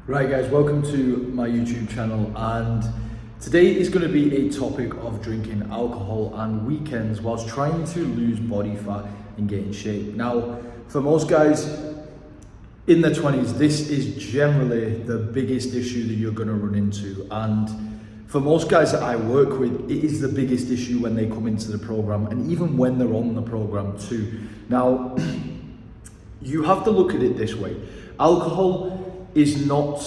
Right guys, welcome to my YouTube channel, and today is going to be a topic of drinking alcohol and weekends whilst trying to lose body fat and get in shape. Now, for most guys in their 20s, this is generally the biggest issue that you're going to run into, and for most guys that I work with, it is the biggest issue when they come into the program and even when they're on the program too. Now, you have to look at it this way. Alcohol is not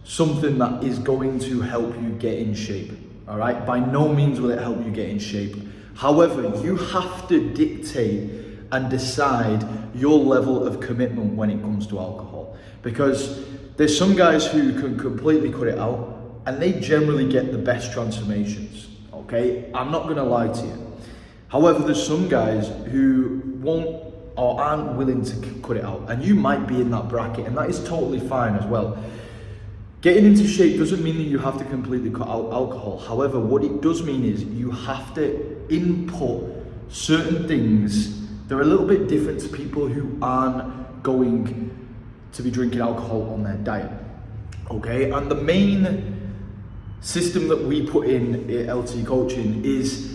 something that is going to help you get in shape, all right? By no means will it help you get in shape. However, you have to dictate and decide your level of commitment when it comes to alcohol, because there's some guys who can completely cut it out and they generally get the best transformations, okay? I'm not gonna lie to you. However, there's some guys who won't or aren't willing to cut it out, and you might be in that bracket, and that is totally fine as well. Getting into shape doesn't mean that you have to completely cut out alcohol. However, what it does mean is you have to input certain things that are a little bit different to people who aren't going to be drinking alcohol on their diet, okay? And the main system that we put in at LT Coaching is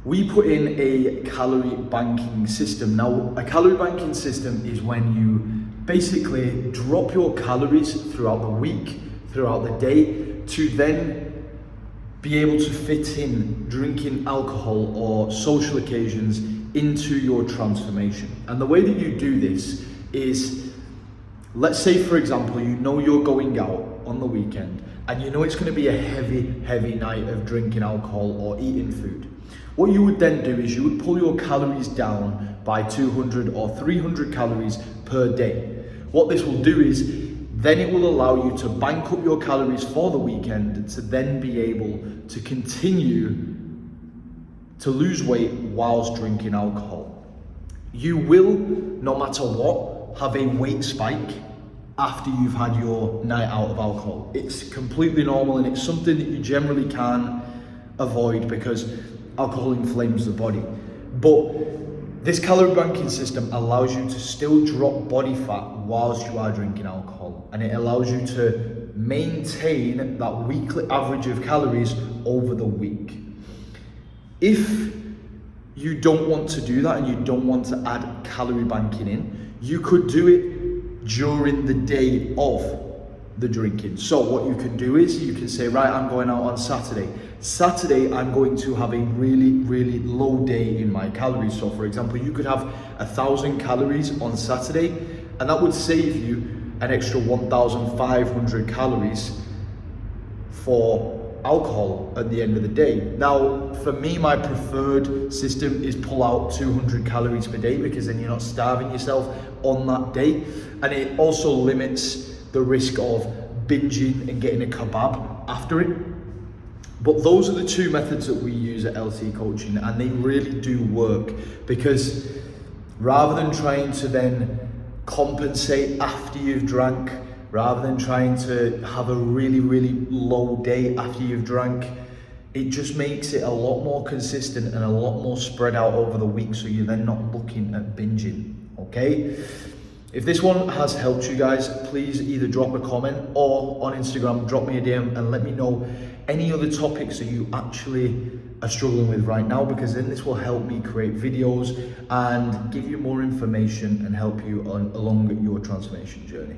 we put in a calorie banking system. Now, a calorie banking system is when you basically drop your calories throughout the week, throughout the day, to then be able to fit in drinking alcohol or social occasions into your transformation. And the way that you do this is, let's say for example, you know you're going out on the weekend and you know it's going to be a heavy night of drinking alcohol or eating food. What you would then do is you would pull your calories down by 200 or 300 calories per day. What this will do is then it will allow you to bank up your calories for the weekend to then be able to continue to lose weight whilst drinking alcohol. You will, no matter what, have a weight spike after you've had your night out of alcohol. It's completely normal, and it's something that you generally can avoid because alcohol inflames the body. But this calorie banking system allows you to still drop body fat whilst you are drinking alcohol, and it allows you to maintain that weekly average of calories over the week. If you don't want to do that and you don't want to add calorie banking in, you could do it during the day of the drinking. So what you can do is you can say, right, I'm going out on Saturday. Saturday, I'm going to have a really low day in my calories. So for example, you could have 1,000 calories on Saturday, and that would save you an extra 1,500 calories for alcohol at the end of the day. Now, for me, my preferred system is pull out 200 calories per day, because then you're not starving yourself on that day. And it also limits the risk of binging and getting a kebab after it. But those are the two methods that we use at LT Coaching, and they really do work, because rather than trying to then compensate after you've drank, rather than trying to have a really low day after you've drank, it just makes it a lot more consistent and a lot more spread out over the week, so you're then not looking at binging, okay? If this one has helped you guys, please either drop a comment or on Instagram, drop me a DM and let me know any other topics that you actually are struggling with right now, because then this will help me create videos and give you more information and help you along your transformation journey.